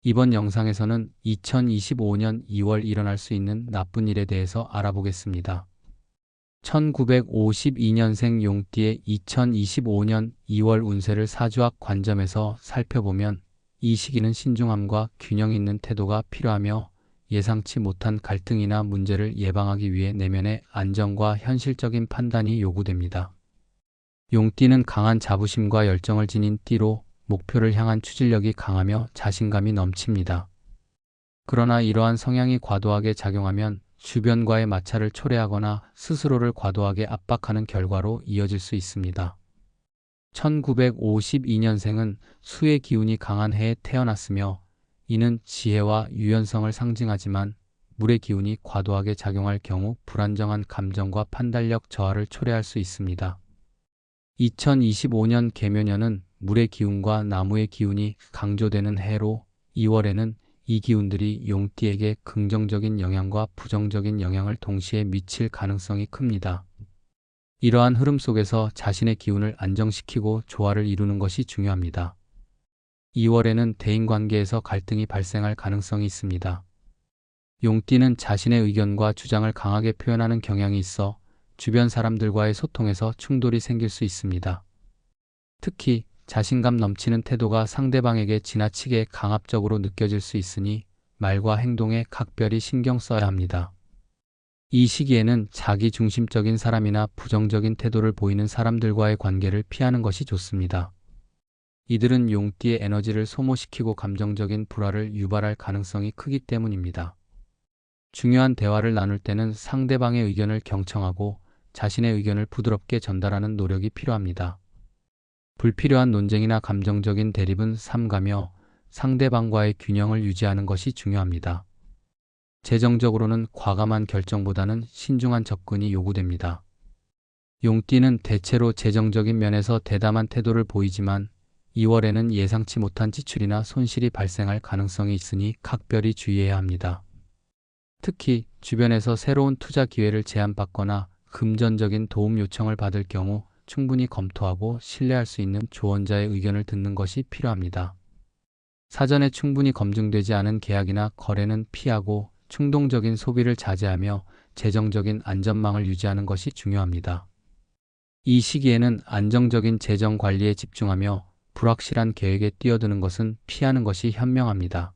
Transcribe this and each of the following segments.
이번 영상에서는 2025년 2월 일어날 수 있는 나쁜 일에 대해서 알아보겠습니다. 1952년생 용띠의 2025년 2월 운세를 사주학 관점에서 살펴보면 이 시기는 신중함과 균형 있는 태도가 필요하며 예상치 못한 갈등이나 문제를 예방하기 위해 내면의 안정과 현실적인 판단이 요구됩니다. 용띠는 강한 자부심과 열정을 지닌 띠로 목표를 향한 추진력이 강하며 자신감이 넘칩니다. 그러나 이러한 성향이 과도하게 작용하면 주변과의 마찰을 초래하거나 스스로를 과도하게 압박하는 결과로 이어질 수 있습니다. 1952년생은 수의 기운이 강한 해에 태어났으며 이는 지혜와 유연성을 상징하지만 물의 기운이 과도하게 작용할 경우 불안정한 감정과 판단력 저하를 초래할 수 있습니다. 2025년 개묘년은 물의 기운과 나무의 기운이 강조되는 해로 2월에는 이 기운들이 용띠에게 긍정적인 영향과 부정적인 영향을 동시에 미칠 가능성이 큽니다. 이러한 흐름 속에서 자신의 기운을 안정시키고 조화를 이루는 것이 중요합니다. 2월에는 대인관계에서 갈등이 발생할 가능성이 있습니다. 용띠는 자신의 의견과 주장을 강하게 표현하는 경향이 있어 주변 사람들과의 소통에서 충돌이 생길 수 있습니다. 특히 자신감 넘치는 태도가 상대방에게 지나치게 강압적으로 느껴질 수 있으니 말과 행동에 각별히 신경 써야 합니다. 이 시기에는 자기 중심적인 사람이나 부정적인 태도를 보이는 사람들과의 관계를 피하는 것이 좋습니다. 이들은 용띠의 에너지를 소모시키고 감정적인 불화를 유발할 가능성이 크기 때문입니다. 중요한 대화를 나눌 때는 상대방의 의견을 경청하고 자신의 의견을 부드럽게 전달하는 노력이 필요합니다. 불필요한 논쟁이나 감정적인 대립은 삼가며 상대방과의 균형을 유지하는 것이 중요합니다. 재정적으로는 과감한 결정보다는 신중한 접근이 요구됩니다. 용띠는 대체로 재정적인 면에서 대담한 태도를 보이지만 2월에는 예상치 못한 지출이나 손실이 발생할 가능성이 있으니 각별히 주의해야 합니다. 특히 주변에서 새로운 투자 기회를 제안받거나 금전적인 도움 요청을 받을 경우 충분히 검토하고 신뢰할 수 있는 조언자의 의견을 듣는 것이 필요합니다. 사전에 충분히 검증되지 않은 계약이나 거래는 피하고 충동적인 소비를 자제하며 재정적인 안전망을 유지하는 것이 중요합니다. 이 시기에는 안정적인 재정 관리에 집중하며 불확실한 계획에 뛰어드는 것은 피하는 것이 현명합니다.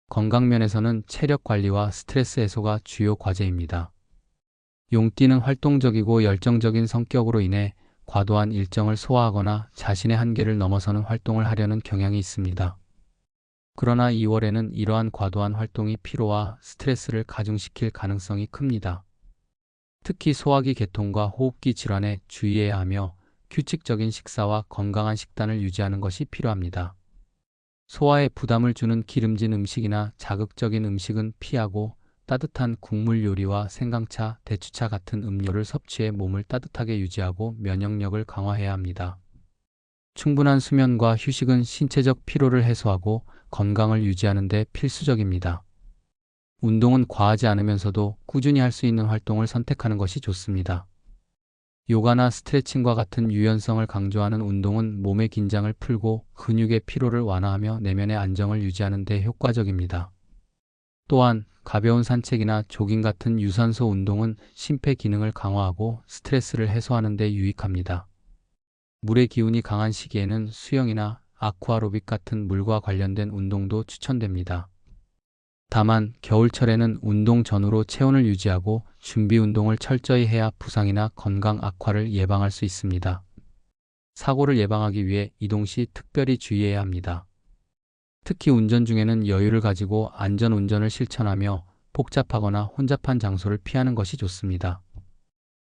건강 면에서는 체력 관리와 스트레스 해소가 주요 과제입니다. 용띠는 활동적이고 열정적인 성격으로 인해 과도한 일정을 소화하거나 자신의 한계를 넘어서는 활동을 하려는 경향이 있습니다. 그러나 2월에는 이러한 과도한 활동이 피로와 스트레스를 가중시킬 가능성이 큽니다. 특히 소화기 계통과 호흡기 질환에 주의해야 하며 규칙적인 식사와 건강한 식단을 유지하는 것이 필요합니다. 소화에 부담을 주는 기름진 음식이나 자극적인 음식은 피하고 따뜻한 국물 요리와 생강차, 대추차 같은 음료를 섭취해 몸을 따뜻하게 유지하고 면역력을 강화해야 합니다. 충분한 수면과 휴식은 신체적 피로를 해소하고 건강을 유지하는 데 필수적입니다. 운동은 과하지 않으면서도 꾸준히 할 수 있는 활동을 선택하는 것이 좋습니다. 요가나 스트레칭과 같은 유연성을 강조하는 운동은 몸의 긴장을 풀고 근육의 피로를 완화하며 내면의 안정을 유지하는 데 효과적입니다. 또한 가벼운 산책이나 조깅 같은 유산소 운동은 심폐 기능을 강화하고 스트레스를 해소하는 데 유익합니다. 물의 기운이 강한 시기에는 수영이나 아쿠아로빅 같은 물과 관련된 운동도 추천됩니다. 다만 겨울철에는 운동 전후로 체온을 유지하고 준비 운동을 철저히 해야 부상이나 건강 악화를 예방할 수 있습니다. 사고를 예방하기 위해 이동 시 특별히 주의해야 합니다. 특히 운전 중에는 여유를 가지고 안전 운전을 실천하며 복잡하거나 혼잡한 장소를 피하는 것이 좋습니다.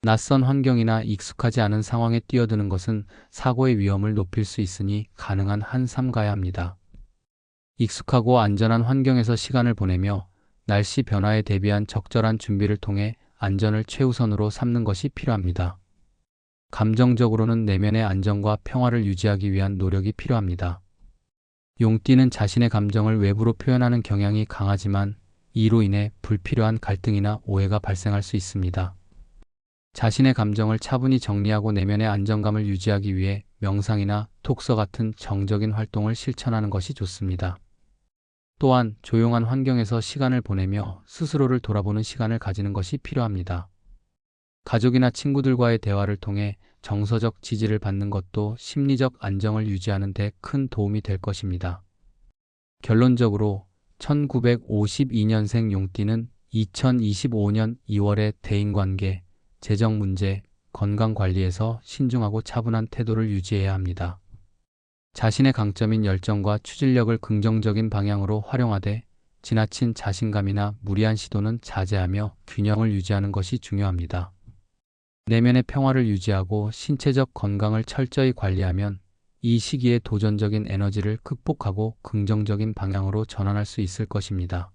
낯선 환경이나 익숙하지 않은 상황에 뛰어드는 것은 사고의 위험을 높일 수 있으니 가능한 한 삼가야 합니다. 익숙하고 안전한 환경에서 시간을 보내며 날씨 변화에 대비한 적절한 준비를 통해 안전을 최우선으로 삼는 것이 필요합니다. 감정적으로는 내면의 안정과 평화를 유지하기 위한 노력이 필요합니다. 용띠는 자신의 감정을 외부로 표현하는 경향이 강하지만 이로 인해 불필요한 갈등이나 오해가 발생할 수 있습니다. 자신의 감정을 차분히 정리하고 내면의 안정감을 유지하기 위해 명상이나 독서 같은 정적인 활동을 실천하는 것이 좋습니다. 또한 조용한 환경에서 시간을 보내며 스스로를 돌아보는 시간을 가지는 것이 필요합니다. 가족이나 친구들과의 대화를 통해 정서적 지지를 받는 것도 심리적 안정을 유지하는 데 큰 도움이 될 것입니다. 결론적으로 1952년생 용띠는 2025년 2월에 대인관계, 재정 문제, 건강 관리에서 신중하고 차분한 태도를 유지해야 합니다. 자신의 강점인 열정과 추진력을 긍정적인 방향으로 활용하되 지나친 자신감이나 무리한 시도는 자제하며 균형을 유지하는 것이 중요합니다. 내면의 평화를 유지하고 신체적 건강을 철저히 관리하면 이 시기에 도전적인 에너지를 극복하고 긍정적인 방향으로 전환할 수 있을 것입니다.